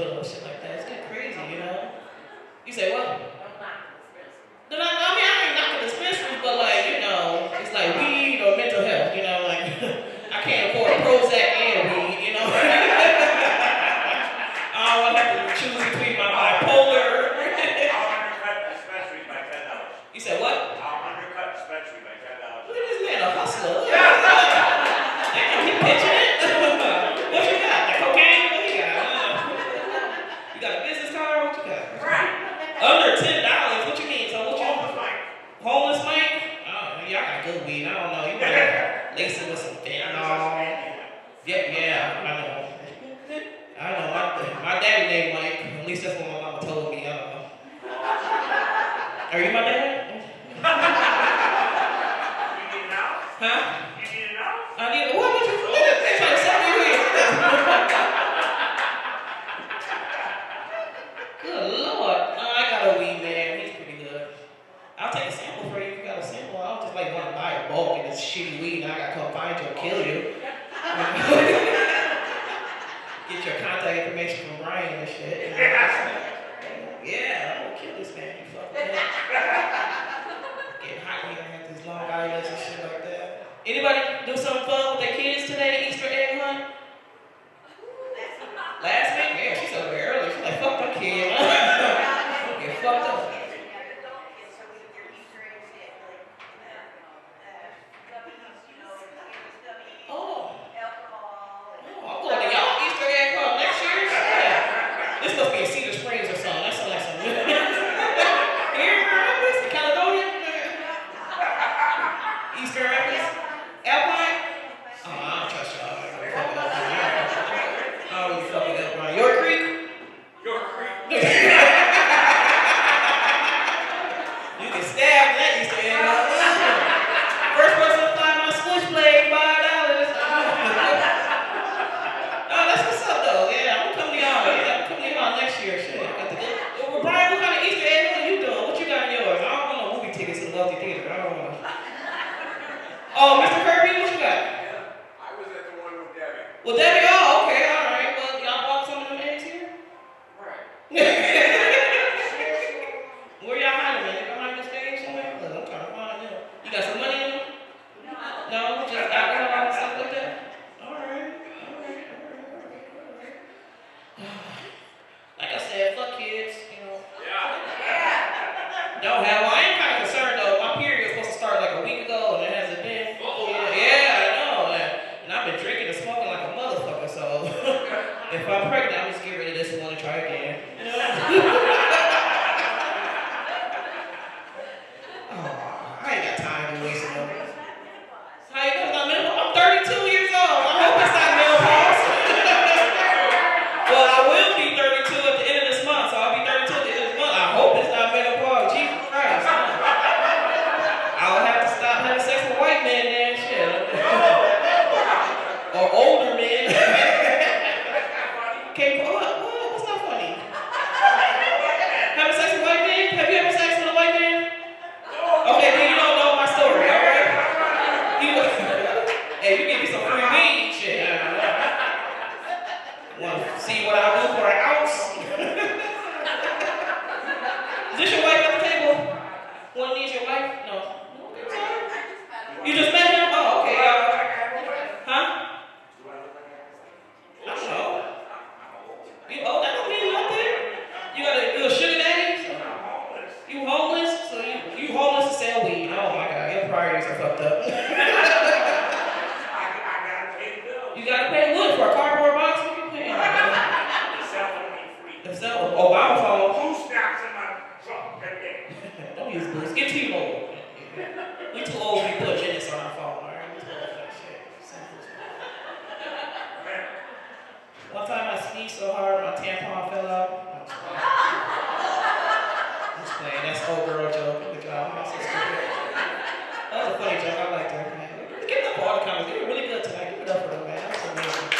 hospital and shit like that. It's getting crazy, you know? You say what? I ain't knocking dispensaries, but like, you know, it's like weed or mental health, you know, like I can't afford Prozac and weed, you know. I don't want to have to choose between my bipolar. I'll undercut dispensaries by $10. You said what? I'll undercut dispensaries by $10. Look at this man, a hustler. Damn, he pitching it. What you got? That cocaine? What you got? You got a business card? What you got? Right. Under $10. What you mean? So what you? Homeless Mike. Homeless Mike? Oh, y'all got good weed. I don't know. You better lace it with some fentanyl. Yeah, I know. My daddy named Mike. At least that's what my mama told me. I don't know. Are you my dad? You need an out? Huh? You need an out? I need. What would you? They're trying to sell me weed. Good Lord. Oh, I got a weed man. He's pretty good. I'll take a sample for you if you got a sample. I don't just like want to buy a bulk and it's shitty weed and I gotta come find you or kill you. Get your contact information from Brian and shit. Yeah, I'm gonna kill this man. You fucking getting hot when you have these Long Islands and shit like that. Anybody do something fun with their kids today? Easter egg hunt? Last week? Yeah, she's over here early. She's like, fuck that kid. Get fucked up. Oh, Mr. Kirby, what you got? I was at the one with Debbie. Well, Debbie, oh, okay, all right. Well, y'all bought some of them eggs here? Right. Where y'all hiding them? Y'all hiding the stage somewhere? Look, I'm trying to find them. You got some money in them? No, just alcohol and stuff like that? All right. Like I said, fuck kids, you know. Yeah. Don't have. Well, I am kind of concerned though. My period was supposed to start like a week ago, and it hasn't been. Yeah, I know. And I've been drinking and smoking like a motherfucker. So if I'm pregnant, I'm just get rid of this one and try again. Oh, I ain't got time to waste no. How you know it's not menopause? I'm 32 years old. I hope it's not menopause. Well, I will be 32 at the end of this month, so I'll be 32 at the end of this month. I hope it's not menopause. Jesus Christ. I'll have to stop having sex with white men then, shit. Or older men. Okay, what? What's not funny? Having sex with white men? Have you ever sex with a white man? Okay, then you don't know my story, alright? Hey, you give me some free weed, shit. Want to see what I'll do for an ounce? Is this your wife at the table? One of these your wife? No. You just met him? Oh, okay. Huh? I don't know. You old? That don't mean nothing. You a sugar daddy? You homeless? So you homeless to sell weed? Oh my God, your priorities are fucked up. You gotta pay what for a cardboard box? What you paying? The cell phone. Obama phone. Who snaps in my truck every day? Don't use boost. Get T-Mobile. We too old to be putting minutes on our phone, alright? We too old for that shit. One time I sneezed so hard my tampon fell out. I'm just playing. That's old girl joke. Good job. That's so stupid. That was a funny joke. I liked that, man. Give it up for all the comments. They were really good tonight. Give it up for them, man. That's amazing.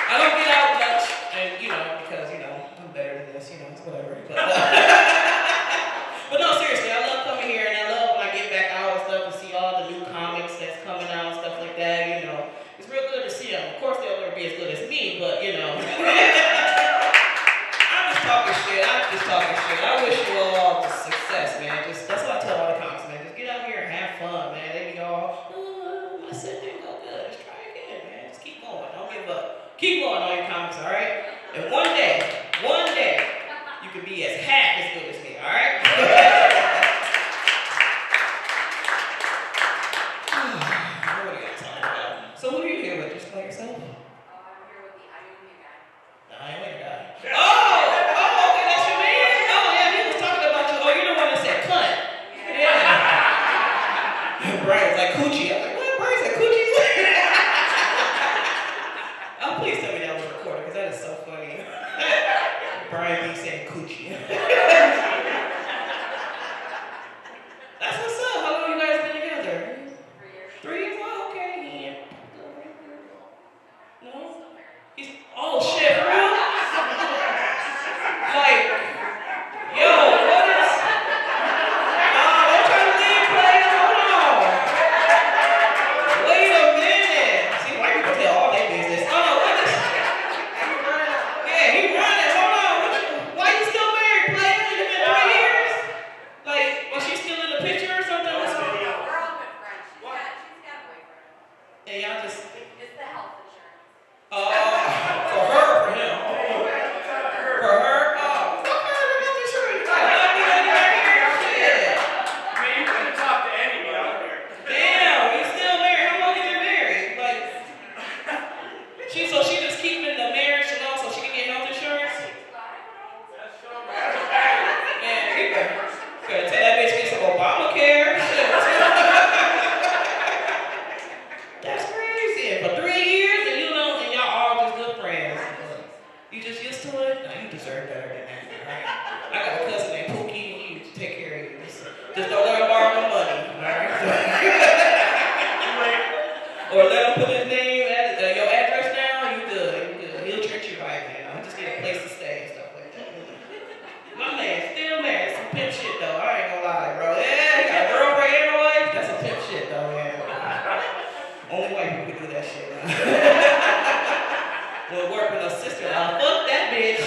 I don't get out much, and because I'm better than this. It's whatever. But no, seriously, I love coming here, and I love when I get back out and stuff and see all the new comics that's coming out and stuff like that. It's real good to see them. Of course, they'll never be as good as me. me, but you know. I'm just talking shit. I wish you all the success, man. That's what I tell all the comics, man. Just get out here and have fun, man. They be all, oh, my set didn't go good. Just try again, man. Just keep going. Don't give up. Keep going, all your comics, all right? And one day, you can be as half as good as me, all right? What are we gonna talk about? So who are you here with? Just by yourself? I'm here with the Wyoming guy. The Wyoming guy. Oh, okay, that's your man. Oh, yeah, he was talking about you. Oh, you're the one that said cunt. Yeah. Brian's like coochie. I'm like, what? Brian's like coochie? Oh, please tell me that was recorded, because that is so funny. Brian be saying coochie. That's what's up. How long you guys been together? 3 years. 3 years? Oh, okay. Yeah. No? He's, oh shit, for real? Like, yo, what is? Don't try to leave, player. Hold on. Wait a minute. See, white people tell all their business. Oh, what is? Yeah, he running. Hold on. Why you still married, player? You been 3 years? Like, was she still in the picture or something? What's going on? We're all good friends. She's got a boyfriend. And y'all just, It's the health insurance. for her, for him. For her, fuck her, I'm not sure. I love you, shit. I mean, you couldn't talk to anyone out there. Damn, you still married? How long you been married? Like, so she just keeping the marriage alone so she can get health insurance? That's so Man, you better tell that bitch get some Obamacare. Shit. That's crazy. And for 3 years, and you know, and y'all all just good friends. You just used to it? No, you deserve better than that, right? I got a cousin named Pookie, and you take care of you. Just don't let him borrow no money, alright? Or let him put his name at your address down, you good. He'll treat you right, man. Just get a place to stay and stuff like that. My man still married. Some pimp shit though. I ain't gonna lie, bro. Yeah, he got a girlfriend and a wife. That's some pimp shit though, man. Only white people can do that shit. We'll work with a sister. Fuck that bitch.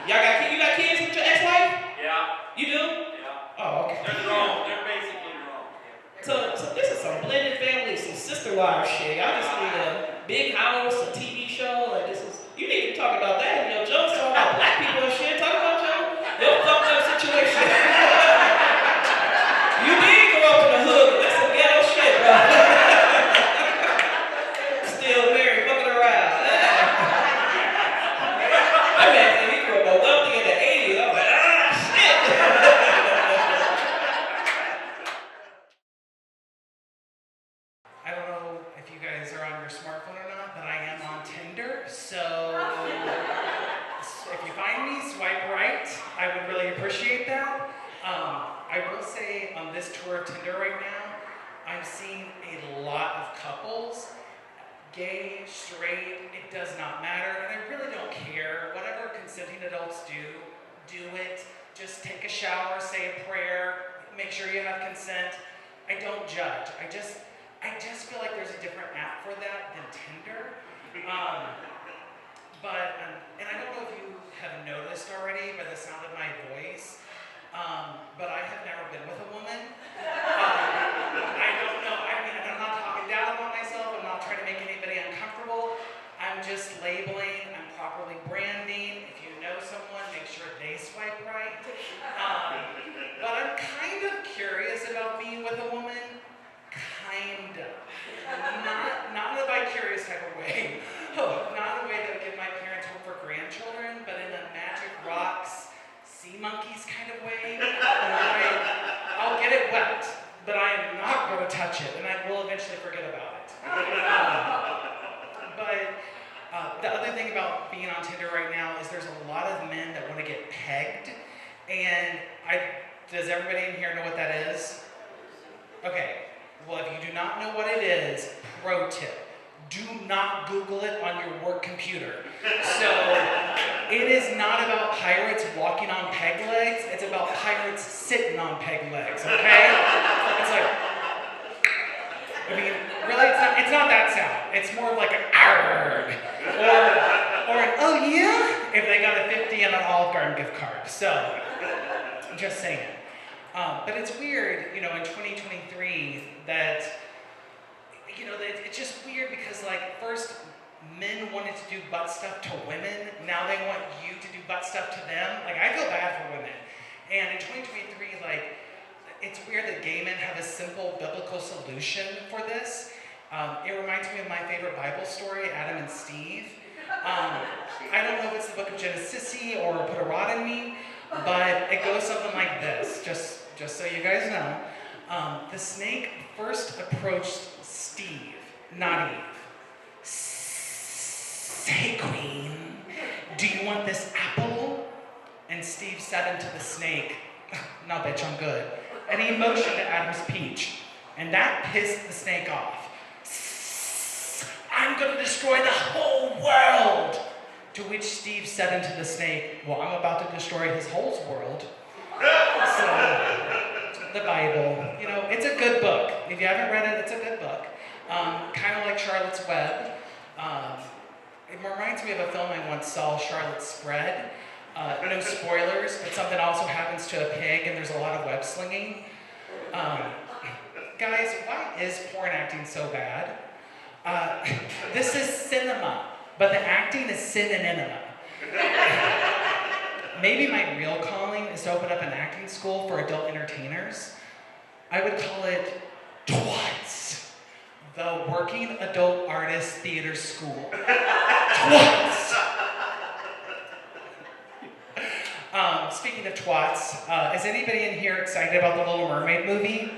You got kids with your ex-wife? Yeah. You do? Yeah. Oh, okay. They're wrong. They're basically wrong. So this is some blended family, some sister wives shit. Y'all just need a big house, a TV show. Like this is. You need to talk about that in your jokes. Talk about black people and shit. Talk about your fucked up situation. You did grow up in the hood. That's some ghetto shit, bro. Still married, fucking around. I man said he grew up wealthy in the 80s. I was like, shit. I don't know if you guys are on your smartphone or not, but I am on Tinder. So if you find me, swipe right. I would really appreciate that. I will say on this tour of Tinder right now, I'm seeing a lot of couples, gay, straight, it does not matter, and I really don't care. Whatever consenting adults do it. Just take a shower, say a prayer, make sure you have consent. I don't judge. I just feel like there's a different app for that than Tinder. And I don't know if you have noticed already by the sound of my voice, but I have never been with a woman. I don't know. I mean, I'm not talking down on myself. I'm not trying to make anybody uncomfortable. I'm just labeling. I'm properly branding. If you know someone, make sure they swipe right. But I'm kind of curious about being with a woman. Kind of. Not in a vicarious type of way. Not in a way that would give my parents hope for grandchildren, but in a magic rocks, sea monkeys kind of way. I'll get it wet, but I am not going to touch it, and I will eventually forget about it. But the other thing about being on Tinder right now is there's a lot of men that want to get pegged, and does everybody in here know what that is? Okay. Well, if you do not know what it is, pro tip, do not Google it on your work computer. So, it is not about pirates walking on peg legs, it's about pirates sitting on peg legs, okay? It's like, I mean, Really, it's not that sound. It's more of like an arrgh, or an oh yeah, if they got a 50 and an Olive Garden gift card. So, just saying. But it's weird, in 2023 that, that it's just weird because, like, first men wanted to do butt stuff to women. Now they want you to do butt stuff to them. Like, I feel bad for women. And in 2023, like, it's weird that gay men have a simple biblical solution for this. It reminds me of my favorite Bible story, Adam and Steve. I don't know if it's the book of Genesis or Put a Rod in Me, but it goes something like this, just so you guys know. The snake first approached Steve, not Eve. Say, queen, do you want this apple? And Steve said unto the snake, no, bitch, I'm good. And he motioned to Adam's peach. And that pissed the snake off. I'm going to destroy the whole world. To which Steve said unto the snake, well, I'm about to destroy his whole world. So, the Bible, it's a good book. If you haven't read it, it's a good book. Kind of like Charlotte's Web. It reminds me of a film I once saw, Charlotte's Spread. No spoilers, but something also happens to a pig and there's a lot of web slinging. Guys, why is porn acting so bad? This is cinema, but the acting is sin-enema. Maybe my real calling is to open up an acting school for adult entertainers. I would call it TWATS, the Working Adult Artist Theater School. TWATS! Speaking of twats, is anybody in here excited about the Little Mermaid movie?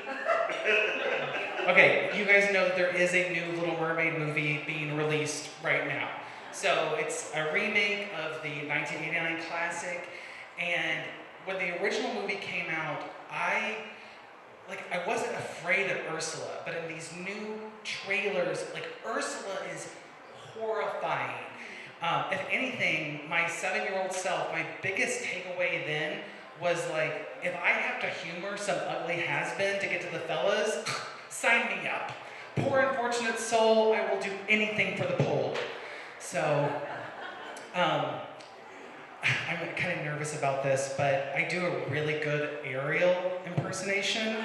Okay, you guys know that there is a new Little Mermaid movie being released right now. So it's a remake of the 1989 classic, and when the original movie came out, I wasn't afraid of Ursula, but in these new trailers, Ursula is horrifying. If anything, my 7-year-old self, my biggest takeaway then was if I have to humor some ugly has-been to get to the fellas, sign me up. Poor unfortunate soul, I will do anything for the pole. So, I'm kind of nervous about this, but I do a really good Ariel impersonation.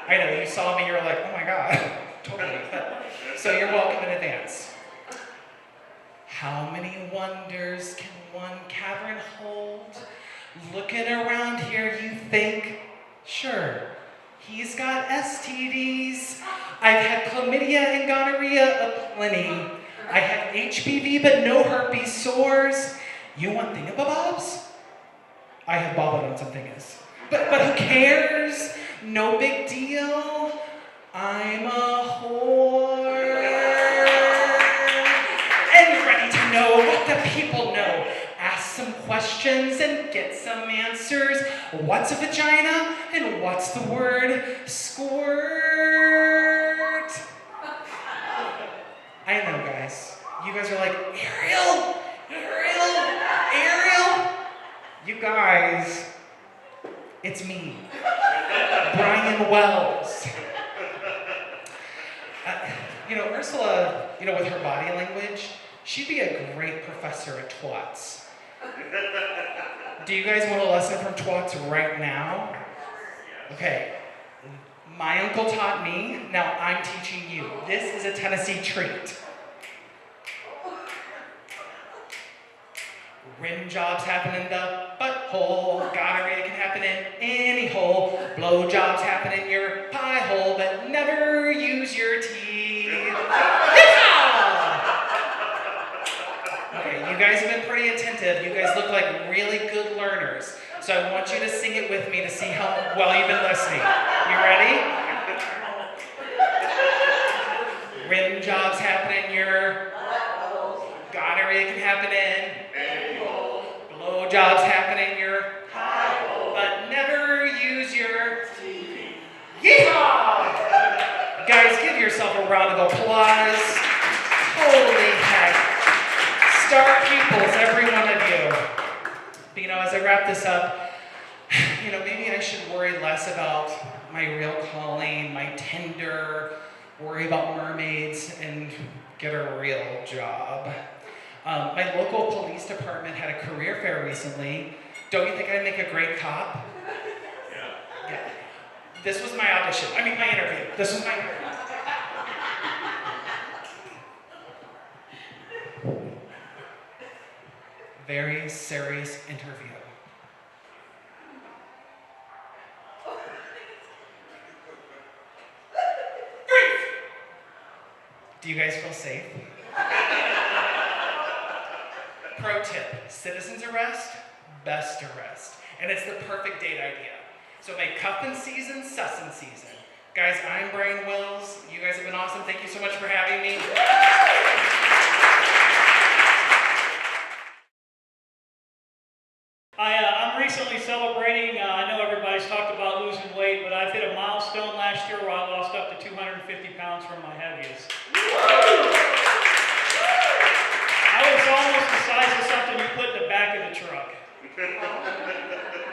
I know, you saw me, you're like, oh my God, totally. So you're welcome in advance. How many wonders can one cavern hold? Looking around here, you think, sure, he's got STDs. I've had chlamydia and gonorrhea aplenty. I have HPV, but no herpes sores. You want thingamabobs? I have bobbled on some things. But who cares? No big deal. I'm a whore. And ready to know what the people know. Ask some questions and get some answers. What's a vagina and what's the word squirt? I know, guys. You guys are like, Ariel! You guys, it's me, Brian Wells. Ursula, with her body language, she'd be a great professor at twats. Do you guys want a lesson from twats right now? Okay. My uncle taught me, now I'm teaching you. This is a Tennessee treat. Rim jobs happen in the butthole. Gonorrhea can happen in any hole. Blow jobs happen in your pie hole, but never use your teeth. Okay, you guys have been pretty attentive. You guys look like really good learners. So I want you to sing it with me to see how well you've been listening. You ready? Rim jobs happen in your gonorrhea can happen in blow jobs happen in your but never use your yeehaw! Guys, give yourself a round of applause. Holy heck. Star pupils, every one of you. But, as I wrap this up, maybe I should worry less about my real calling, my Tinder, worry about mermaids, and get a real job. My local police department had a career fair recently. Don't you think I'd make a great cop? Yeah. This was my audition. I mean, my interview. This was my interview. Very serious interview. Do you guys feel safe? Pro tip, citizen's arrest, best arrest. And it's the perfect date idea. So make cuffing season, sussin season. Guys, I'm Brian Wills. You guys have been awesome. Thank you so much for having me. I'm recently celebrating, I know everybody's talked about losing weight, but I've hit a milestone last year where I lost up to 250 pounds from my heaviest. I was almost the size of something you put in the back of the truck.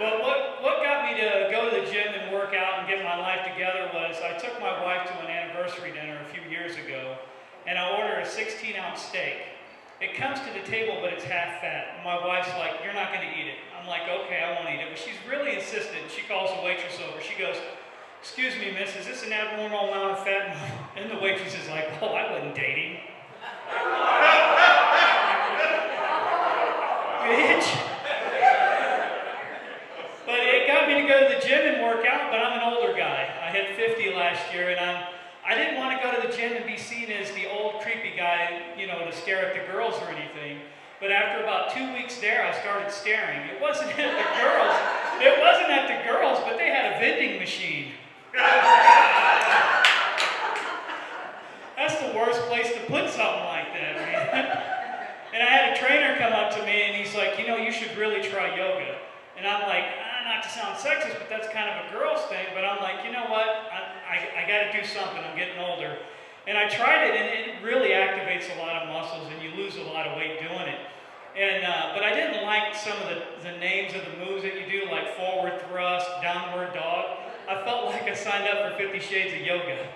But what got me to go to the gym and work out and get my life together was I took my wife to an anniversary dinner a few years ago, and I ordered a 16-ounce steak. It comes to the table, but it's half fat. And my wife's like, "You're not going to eat it." I'm like, "Okay, I won't eat it." But she's really insistent. She calls the waitress over. She goes, "Excuse me, miss, is this an abnormal amount of fat?" And the waitress is like, "Oh, I wasn't dating." Bitch. But it got me to go to the gym and work out, but I'm an older guy. I hit 50 last year, and I didn't want to go to the gym and be seen as the old creepy guy, you know, to stare at the girls or anything. But after about 2 weeks there, I started staring. It wasn't at the girls. It wasn't at the girls, but they had a vending machine. That's the worst place to put something like that, man. And I had a trainer come up to me, and he's like, "You know, you should really try yoga." And I'm like, not to sound sexist, but that's kind of a girl's thing. But I'm like, you know what? I got to do something. I'm getting older. And I tried it, and it really activates a lot of muscles, and you lose a lot of weight doing it. And but I didn't like some of the names of the moves that you do, like forward thrust, downward dog. I felt like I signed up for 50 Shades of Yoga.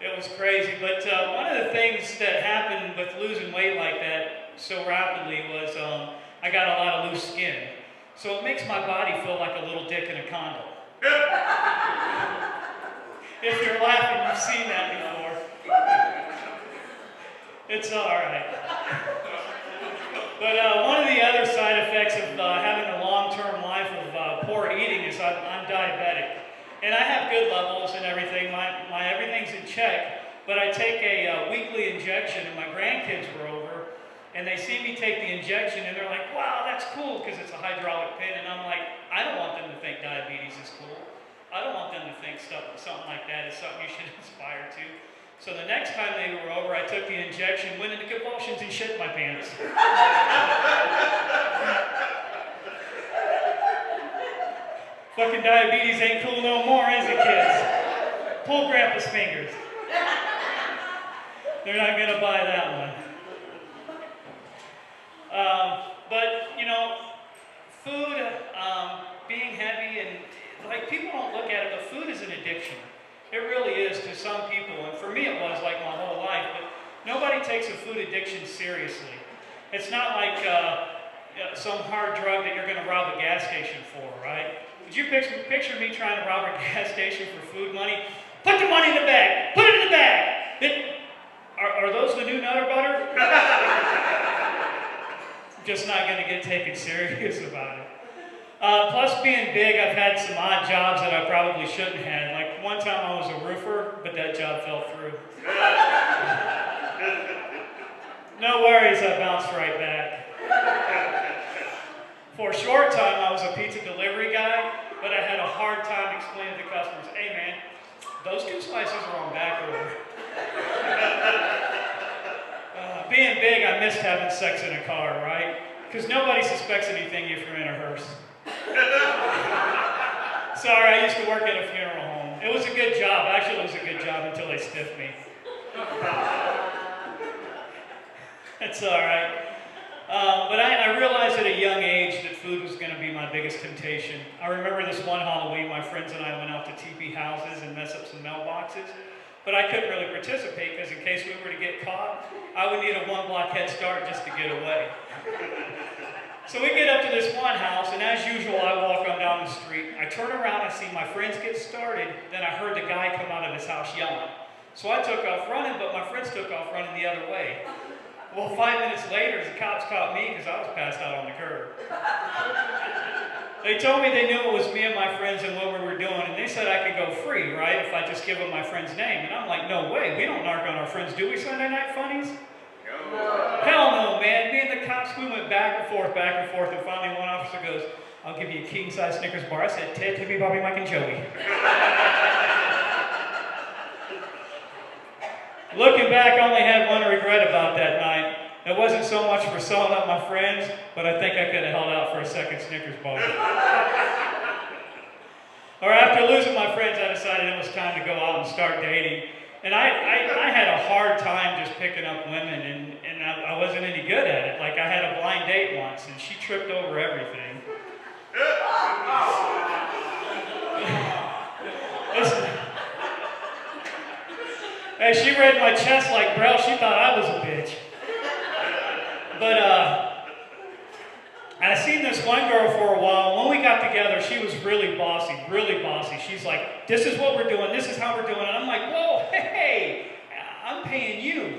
It was crazy. But one of the things that happened with losing weight like that so rapidly was I got a lot of loose skin. So it makes my body feel like a little dick in a condom. If you're laughing, you've seen that before. It's all right. But one of the other side effects of having a long-term life of poor eating is I'm diabetic. And I have good levels and everything. My everything's in check. But I take a weekly injection, and my grandkids were over, and they see me take the injection, and they're like, "Wow, that's cool," because it's a hydraulic pin. And I'm like, I don't want them to think diabetes is cool. I don't want them to think something like that is something you should aspire to. So the next time they were over, I took the injection, went into convulsions, and shit my pants. Fucking diabetes ain't cool no more, is it, kids? Pull Grandpa's fingers. They're not gonna buy that one. But, you know, food, being heavy, and like people don't look at it, but food is an addiction. It really is to some people, and for me it was like my whole life, but nobody takes a food addiction seriously. It's not like some hard drug that you're going to rob a gas station for, right? Did you picture me trying to rob a gas station for food money? Put the money in the bag! Put it in the bag! Are those the new Nutter Butter? Just not going to get taken serious about it. Plus being big, I've had some odd jobs that I probably shouldn't have. Like one time I was a roofer, but that job fell through. No worries, I bounced right back. For a short time, I was a pizza delivery guy, but I had a hard time explaining to customers, "Hey man, those 2 slices are on back order." Being big, I missed having sex in a car, right? Because nobody suspects anything if you're in a hearse. Sorry, I used to work at a funeral home. It was a good job. Actually, it was a good job until they stiffed me. It's all right. But I realized at a young age that food was going to be my biggest temptation. I remember this one Halloween, my friends and I went out to teepee houses and mess up some mailboxes. But I couldn't really participate because in case we were to get caught, I would need a 1-block head start just to get away. So we get up to this one house, and as usual, I walk on down the street. I turn around, I see my friends get started, then I heard the guy come out of his house yelling. So I took off running, but my friends took off running the other way. Well, 5 minutes later, the cops caught me because I was passed out on the curb. They told me they knew it was me and my friends and what we were doing, and they said I could go free, right, if I just give them my friend's name. And I'm like, no way, we don't narc on our friends, do we, Sunday Night Funnies? No. Hell no, man. Me and the cops, we went back and forth, and finally one officer goes, I'll give you a king-size Snickers bar. I said, Ted, Timmy, Bobby, Mike, and Joey. Looking back, I only had one regret about that night. It wasn't so much for selling up my friends, but I think I could have held out for a second Snickers bar. Or after losing my friends, I decided it was time to go out and start dating. And I had a hard time just picking up women, and I wasn't any good at it. Like, I had a blind date once, and she tripped over everything. Hey, she read my chest like Braille. She thought I was a bitch. But I seen this one girl for a while. When we got together, she was really bossy, really bossy. She's like, this is what we're doing, this is how we're doing it. I'm like, whoa, hey, I'm paying you.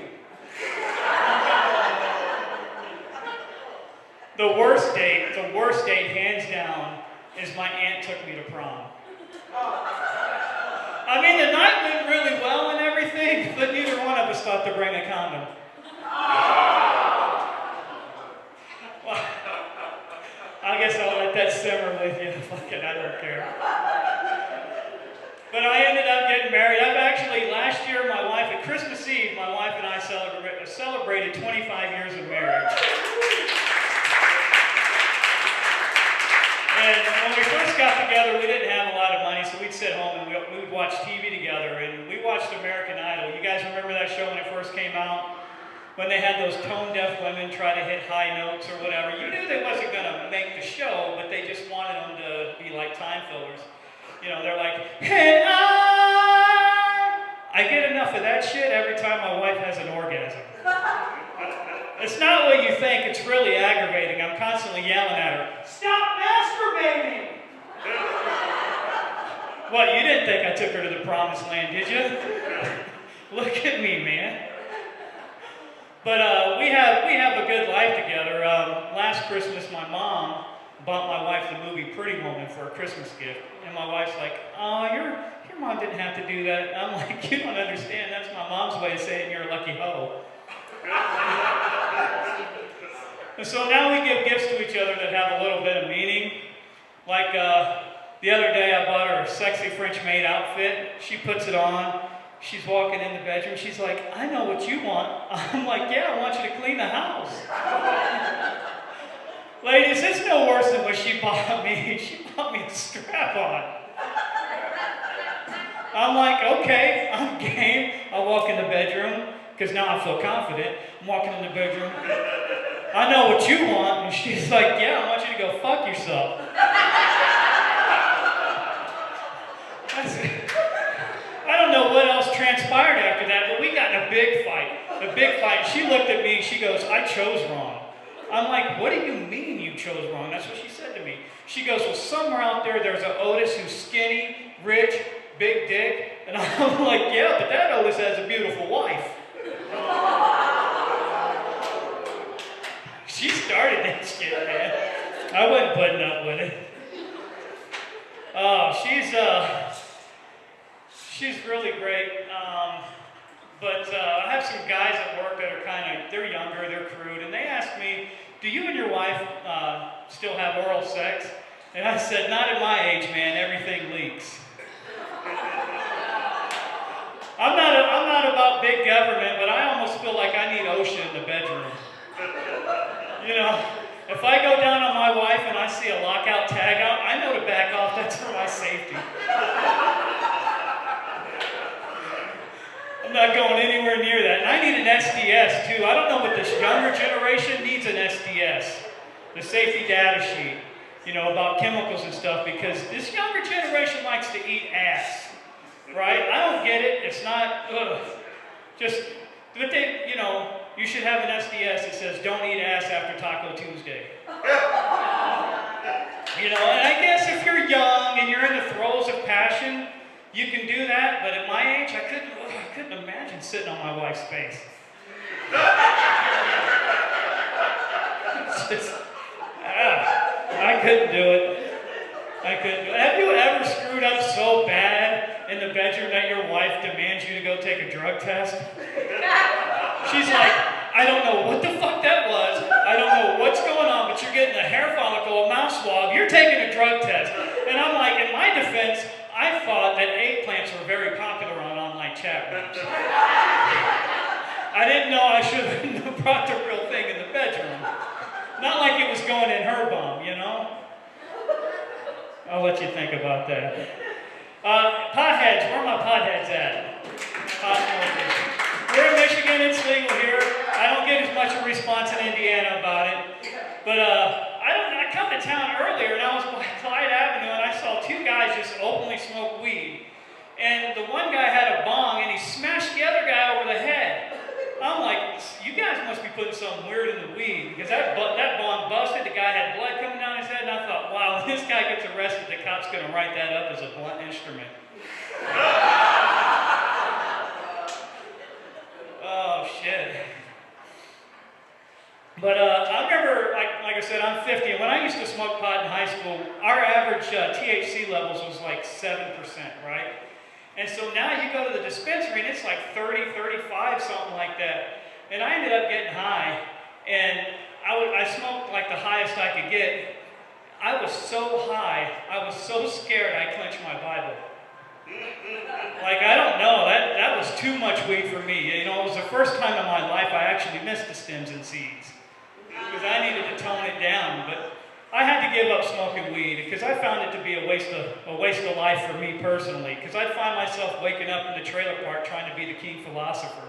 The worst date, hands down, is my aunt took me to prom. I mean, the night went really well and everything, but neither one of us thought to bring a condom. Well, I guess I'll let that simmer with you. Fucking, I don't care. But I ended up getting married. Last year, my wife, at Christmas Eve, my wife and I celebrated 25 years of marriage. And when we first got together, we didn't have a lot of money, so we'd sit home and we would watch TV together. And we watched American Idol. You guys remember that show when it first came out? When they had those tone-deaf women try to hit high notes or whatever. You knew they wasn't going to make the show, but they just wanted them to be like time fillers. You know, they're like, hey, I get enough of that shit every time my wife has an orgasm. It's not what you think, it's really aggravating. I'm constantly yelling at her, stop masturbating! What, you didn't think I took her to the promised land, did you? Look at me, man. But we have a good life together. Last Christmas, my mom bought my wife the movie Pretty Woman for a Christmas gift. And my wife's like, oh, your mom didn't have to do that. And I'm like, you don't understand. That's my mom's way of saying you're a lucky hoe. And so now we give gifts to each other that have a little bit of meaning. Like the other day, I bought her a sexy French maid outfit. She puts it on. She's walking in the bedroom. She's like, I know what you want. I'm like, yeah, I want you to clean the house. Ladies, it's no worse than what she bought me. She bought me a strap-on. I'm like, okay, I'm game. I walk in the bedroom, because now I feel confident. I'm walking in the bedroom. I know what you want. And she's like, yeah, I want you to go fuck yourself. I don't know what else transpired after that, but we got in a big fight. She looked at me and she goes, I chose wrong. I'm like, what do you mean you chose wrong? That's what she said to me. She goes, well, somewhere out there's an Otis who's skinny, rich, big dick. And I'm like, yeah, but that Otis has a beautiful wife. She started that shit, man. I wasn't putting up with it. Oh, she's really great. But I have some guys at work that are they're younger, they're crude, and they asked me, do you and your wife still have oral sex? And I said, not at my age, man, everything leaks. I'm not about big government, but I almost feel like I need OSHA in the bedroom. You know, if I go down on my wife and I see a lockout tag out, I know to back off, that's for my safety. I'm not going anywhere near that. And I need an SDS too. I don't know what this younger generation needs an SDS. The safety data sheet. about chemicals and stuff, because this younger generation likes to eat ass, right? I don't get it. It's not, but they, you should have an SDS that says, don't eat ass after Taco Tuesday. And I guess if you're young and you're in the throes of passion, you can do that, but at my age, I couldn't imagine sitting on my wife's face. I couldn't do it. Have you ever screwed up so bad in the bedroom that your wife demands you to go take a drug test? She's like, I don't know what the fuck that was. I don't know what's going on, but you're getting a hair follicle, a mouth swab. You're taking a drug test. And I'm like, in my defense, I thought that eggplants were very popular on online chat rooms. I didn't know I should have brought the real thing in the bedroom. Not like it was going in her bum, I'll let you think about that. Potheads, where are my potheads at? Pot smokers. We're in Michigan, it's legal here. I don't get as much a response in Indiana about it. But I come to town earlier and I was by Clyde Avenue and I saw two guys just openly smoke weed. And the one guy had a bong and he smashed the other guy over the head. I'm like, you guys must be putting something weird in the weed, because that bong busted, the guy had blood coming down his head, and I thought, wow, when this guy gets arrested, the cop's going to write that up as a blunt instrument. Oh, shit. But I remember, like I said, I'm 50, and when I used to smoke pot in high school, our average THC levels was like 7%, right? And so now you go to the dispensary and it's like 30, 35, something like that. And I ended up getting high, and I smoked like the highest I could get. I was so high, I was so scared I clenched my Bible. Like, I don't know, that was too much weed for me. It was the first time in my life I actually missed the stems and seeds, because I needed to tone it down. But I had to give up smoking weed because I found it to be a waste of life for me personally. Because I'd find myself waking up in the trailer park trying to be the king philosopher.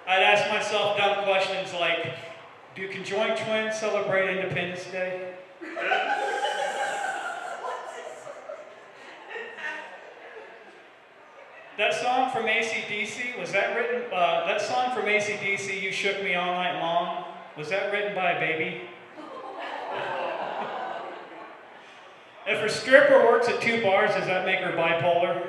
I'd ask myself dumb questions like, do conjoined twins celebrate Independence Day? That song from AC/DC, was that written? That song from AC/DC, "You Shook Me All Night Long," was that written by a baby? If a stripper works at 2 bars, does that make her bipolar?